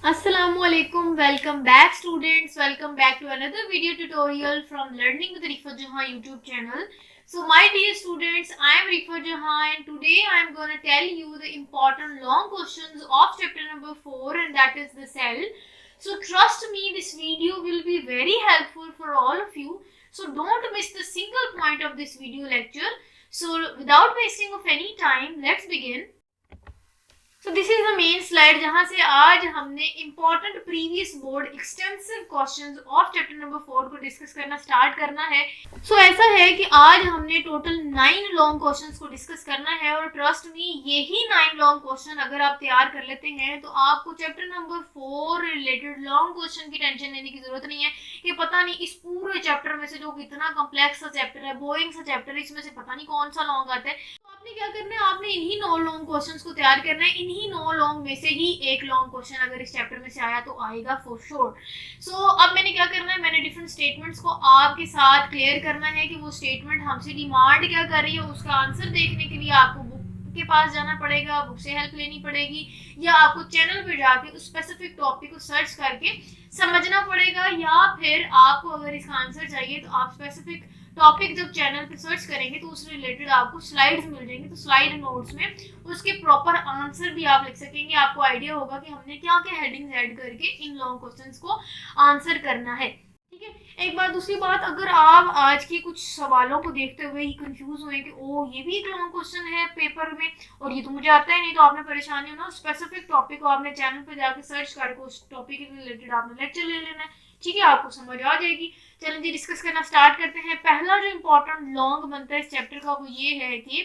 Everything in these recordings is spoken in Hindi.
Assalamualaikum. Welcome back, students. Welcome back to another video tutorial from Learning with Rifa Jahan YouTube channel. So, my dear students, I am Rifa Jahan, and today I am going to tell you the important long questions of chapter number 4, and that is the cell. So, trust me, this video will be very helpful for all of you. So, don't miss the single point of this video lecture. So, without wasting of any time, let's begin. So this is the main slide जहाँ से आज हमने important previous board extensive questions of chapter number 4 को डिस्कस करना स्टार्ट करना है। So ऐसा है कि आज हमने टोटल 9 लॉन्ग क्वेश्चंस को डिस्कस करना है और ट्रस्ट मी यही 9 लॉन्ग क्वेश्चन अगर आप तैयार कर लेते हैं तो आपको chapter number 4 related long question की टेंशन लेने की जरूरत नहीं है कि पता नहीं इस पूरे चैप्टर में से जो इतना कॉम्प्लेक्स सा चैप्टर है, बोरिंग सा चैप्टर है, इसमें से पता नहीं कौन सा लॉन्ग आता है। आपने क्या करना है, आपने इन्हीं 9 लॉन्ग क्वेश्चंस को तैयार करना है। इन्हीं 9 लॉन्ग में से ही एक लॉन्ग क्वेश्चन अगर इस चैप्टर में से आया तो आएगा फॉर श्योर। सो अब मैंने क्या करना है, मैंने डिफरेंट स्टेटमेंट्स को आपके साथ क्लियर करना है कि वो स्टेटमेंट हमसे डिमांड क्या कर रही है। उसका आंसर देखने के लिए आपको बुक के पास जाना पड़ेगा, बुक से हेल्प लेनी पड़ेगी, या आपको चैनल पे जाके उस स्पेसिफिक टॉपिक को सर्च करके समझना पड़ेगा, या फिर आपको अगर इसका आंसर चाहिए तो आप स्पेसिफिक टॉपिक जब चैनल पे सर्च करेंगे तो उससे रिलेटेड आपको स्लाइड्स मिल जाएंगी। तो स्लाइड नोट्स में उसके प्रॉपर आंसर भी आप लिख सकेंगे। आपको आइडिया होगा कि हमने क्या क्या हेडिंग्स ऐड करके इन लॉन्ग क्वेश्चंस को आंसर करना है। ठीक है, एक बात। दूसरी बात, अगर आप आज के कुछ सवालों को देखते हुए ही कंफ्यूज हुए कि ओ ये भी एक लॉन्ग क्वेश्चन है पेपर में और ये तो मुझे आता ही नहीं, तो आपने परेशानी हो ना, स्पेसिफिक टॉपिक को आपने चैनल पे जाकर सर्च करके उस टॉपिक के रिलेटेड आपने लेक्चर ले लेना है। ठीक है, आपको समझ आ जाएगी। चलें जी, डिस्कस करना स्टार्ट करते हैं। पहला जो इम्पोर्टेंट लॉन्ग बनता है इस चैप्टर का वो ये है कि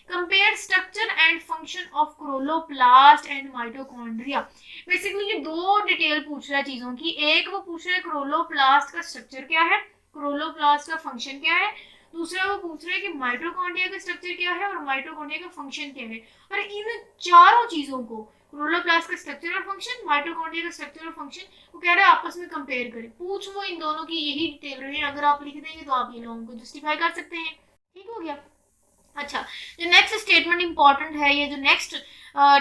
compare structure and function of क्रोलोप्लास्ट and mitochondria. Basically ये दो डिटेल पूछ रहा है चीजों की। एक वो पूछ रहा है क्रोलोप्लास्ट का स्ट्रक्चर क्या है, क्रोलोप्लास्ट का फंक्शन क्या है। दूसरा वो पूछ रहा है कि माइटोकॉन्ड्रिया का स्ट्रक्चर क्या है और माइटोकॉन्ड्रिया का फंक्शन क्या है। और इन चारों चीजों को, क्रोलोप्लास्ट का स्ट्रक्चर और फंक्शन, माइटोकॉन्ड्रिया का स्ट्रक्चर और फंक्शन, वो कह रहा है आपस में कंपेयर करें। पूछ वो इन दोनों की यही डिटेल रही है। अगर आप लिख देंगे तो आप ये लॉन्ग को जस्टिफाई कर सकते हैं। ठीक हो गया। अच्छा, जो नेक्स्ट स्टेटमेंट इंपॉर्टेंट है, ये जो नेक्स्ट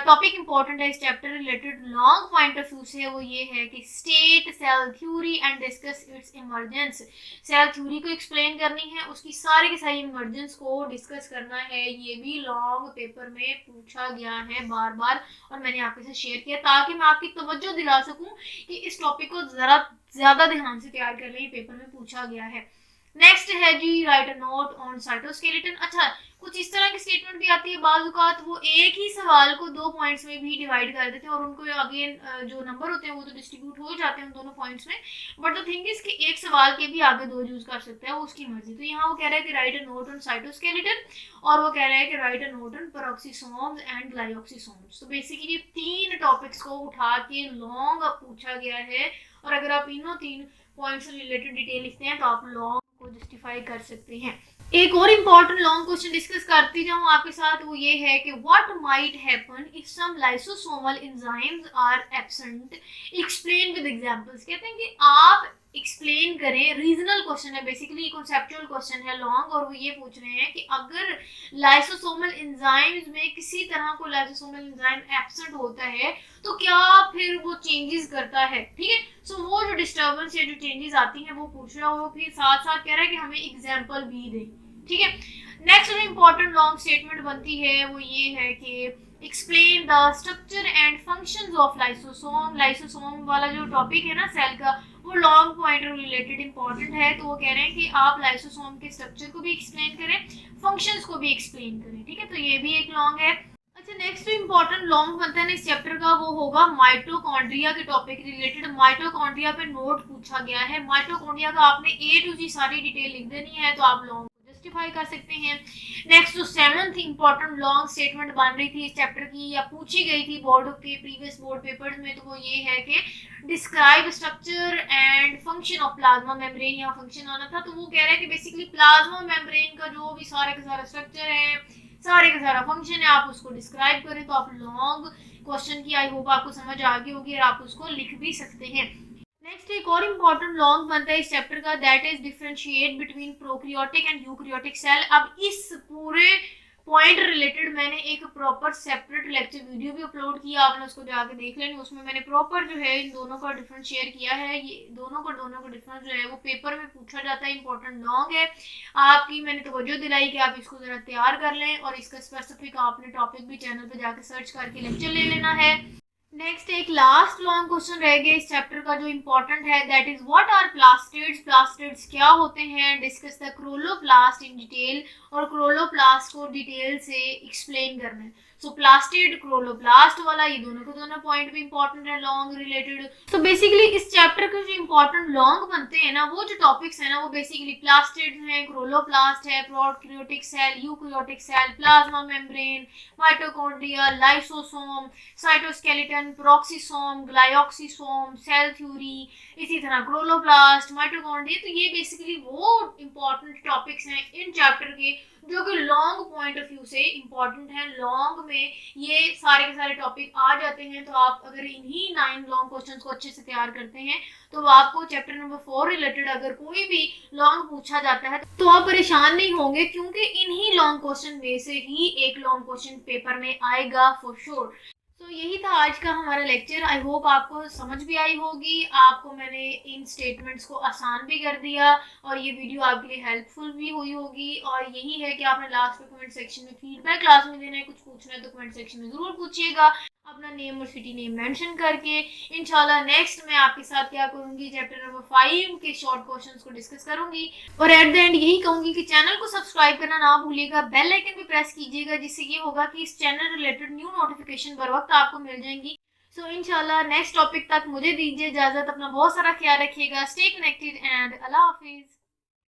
टॉपिक इंपॉर्टेंट है इस chapter related long point of view से, वो ये है कि state cell theory and discuss its emergence. Cell theory को एक्सप्लेन करनी है, उसकी सारी की सारी इमर्जेंस को डिस्कस करना है। ये भी लॉन्ग पेपर में पूछा गया है बार बार और मैंने आपके साथ शेयर किया ताकि मैं आपकी तवज्जो दिला सकूं कि इस टॉपिक को जरा ज्यादा ध्यान से तैयार कर लें, पेपर में पूछा गया है। नेक्स्ट है जी, write a note on cytoskeleton. अच्छा, कुछ इस तरह की स्टेटमेंट भी आती है बाज़ वो एक ही सवाल को 2 पॉइंट्स में भी डिवाइड कर देते हैं और उनको अगेन जो नंबर होते हैं वो तो डिस्ट्रीब्यूट हो जाते हैं उन दोनों पॉइंट्स में, बट द थिंग इज कि एक सवाल के भी आगे 2 यूज कर सकता है, वो उसकी मर्जी। तो यहाँ वो कह रहा है कि write a note on cytoskeleton और वो कह रहा है कि write a note on peroxisomes and glyoxysomes. तो बेसिकली 3 टॉपिक्स को उठा के लॉन्ग पूछा गया है और अगर आप इन्हों 3 पॉइंट्स से रिलेटेड डिटेल लिखते हैं तो आप लॉन्ग को जस्टिफाई कर सकते हैं। एक और इम्पॉर्टेंट लॉन्ग क्वेश्चन डिस्कस करती जाऊं आपके साथ, वो ये है कि what might happen if some lysosomal enzymes are absent, explain with examples. कहते हैं कि आप एक्सप्लेन करें। रीजनल क्वेश्चन है, बेसिकली कॉन्सेप्चुअल क्वेश्चन है लॉन्ग, और वो ये पूछ रहे हैं कि अगर लाइसोसोमल एंजाइम्स में किसी तरह को लाइसोसोमल एंजाइम एब्सेंट होता है तो क्या फिर वो चेंजेस करता है। ठीक है, सो वो जो डिस्टर्बेंस या जो चेंजेस आती हैं वो पूछ रहा है, वो फिर साथ साथ कह रहा है कि हमें एग्जाम्पल भी दे। ठीक है, नेक्स्ट जो इम्पोर्टेंट लॉन्ग स्टेटमेंट बनती है वो ये है कि explain the structure and functions of lysosome. Lysosome वाला जो टॉपिक है ना सेल का, वो लॉन्ग पॉइंट रिलेटेड इंपॉर्टेंट है। तो वो कह रहे हैं कि आप लाइसोसोम के स्ट्रक्चर को भी एक्सप्लेन करें, फंक्शंस को भी एक्सप्लेन करें। ठीक है, तो ये भी एक लॉन्ग है। अच्छा, नेक्स्ट इम्पोर्टेंट लॉन्ग बनता है ना इस चैप्टर का, वो होगा माइटोकॉन्ड्रिया के टॉपिक रिलेटेड। माइटोकॉन्ड्रिया पे नोट पूछा गया है। माइटोकॉन्ड्रिया का आपने ए टू जी सारी डिटेल लिख देनी है तो आप लॉन्ग को जस्टिफाई कर सकते हैं। नेक्स्ट जो 7th इम्पोर्टेंट लॉन्ग स्टेटमेंट बन रही थी इस चैप्टर की या पूछी गई थी बोर्ड के प्रीवियस बोर्ड पेपर्स में, तो वो ये है कि describe structure and function of plasma membrane. यहाँ फंक्शन आना था, तो वो कह रहा है कि बेसिकली प्लाज्मा मेम्ब्रेन का जो भी सारा का सारा स्ट्रक्चर है, सारे का सारा फंक्शन है, आप उसको डिस्क्राइब करें। तो आप लॉन्ग क्वेश्चन की आई होप आपको समझ आ गई होगी और आप उसको लिख भी सकते हैं। नेक्स्ट एक और इम्पोर्टेंट लॉन्ग बनता है इस चैप्टर का, that is differentiate between prokaryotic and eukaryotic cell. अब इस पूरे पॉइंट रिलेटेड मैंने एक प्रॉपर सेपरेट लेक्चर वीडियो भी अपलोड किया, आपने उसको जाके देख लेनी। उसमें मैंने प्रॉपर जो है इन दोनों का डिफरेंस शेयर किया है। ये दोनों का डिफरेंस जो है वो पेपर में पूछा जाता है, इंपॉर्टेंट लॉन्ग है। आपकी मैंने तवज्जो दिलाई कि आप इसको ज़रा तैयार कर लें, और इसका स्पेसिफिक आपने टॉपिक भी चैनल पे जाके सर्च करके लेक्चर ले लेना है। नेक्स्ट एक लास्ट लॉन्ग क्वेश्चन रह गया इस चैप्टर का जो इम्पोर्टेंट है, that is what are plastids. Plastids क्या होते हैं, discuss the chloroplast in detail, और क्रोलोप्लास्ट को डिटेल से एक्सप्लेन करना है। सो प्लास्टिड क्रोलोप्लास्ट वाला, ये दोनों के दोनों पॉइंट भी इंपॉर्टेंट है लॉन्ग रिलेटेड। तो बेसिकली इस चैप्टर के जो इंपॉर्टेंट लॉन्ग बनते हैं ना, वो जो टॉपिक्स है ना, वो बेसिकली प्लास्टिड्स हैं, क्रोलोप्लास्ट है, prokaryotic cell, eukaryotic cell, plasma membrane, mitochondria, lysosome, cytoskeleton, peroxisome, glyoxysome, cell theory, इसी तरह क्रोलोप्लास्ट, माइटोकॉन्ड्रिया। तो ये बेसिकली वो इंपॉर्टेंट टॉपिक्स हैं इन चैप्टर के जो कि लॉन्ग पॉइंट ऑफ व्यू से इंपॉर्टेंट है। लॉन्ग में ये सारे के सारे टॉपिक आ जाते हैं। तो आप अगर इन्हीं 9 लॉन्ग क्वेश्चंस को अच्छे से तैयार करते हैं तो आपको चैप्टर नंबर 4 रिलेटेड अगर कोई भी लॉन्ग पूछा जाता है तो आप परेशान नहीं होंगे, क्योंकि इन्हीं लॉन्ग क्वेश्चन में से ही एक लॉन्ग क्वेश्चन पेपर में आएगा फॉर श्योर। तो यही था आज का हमारा लेक्चर। आई होप आपको समझ भी आई होगी, आपको मैंने इन स्टेटमेंट्स को आसान भी कर दिया, और ये वीडियो आपके लिए हेल्पफुल भी हुई होगी। और यही है कि आपने लास्ट में कमेंट सेक्शन में फीडबैक क्लास में देना है, कुछ पूछना है तो कमेंट सेक्शन में ज़रूर पूछिएगा, अपना नेम और सिटी नेम मेंशन करके। इंशाल्लाह नेक्स्ट मैं आपके साथ क्या करूँगी, चैप्टर नंबर 5 के शॉर्ट क्वेश्चंस को डिस्कस करूँगी। और एट द एंड यही कहूँगी कि चैनल को सब्सक्राइब करना ना भूलिएगा, बेल आइकन भी प्रेस कीजिएगा, जिससे ये होगा कि इस चैनल रिलेटेड न्यू नोटिफिकेशन बर वक्त आपको मिल जाएंगी। सो इंशाल्लाह नेक्स्ट टॉपिक तक मुझे दीजिए इजाज़त। अपना बहुत सारा ख्याल रखिएगा। स्टे कनेक्टेड एंड अल्लाह हाफिज़।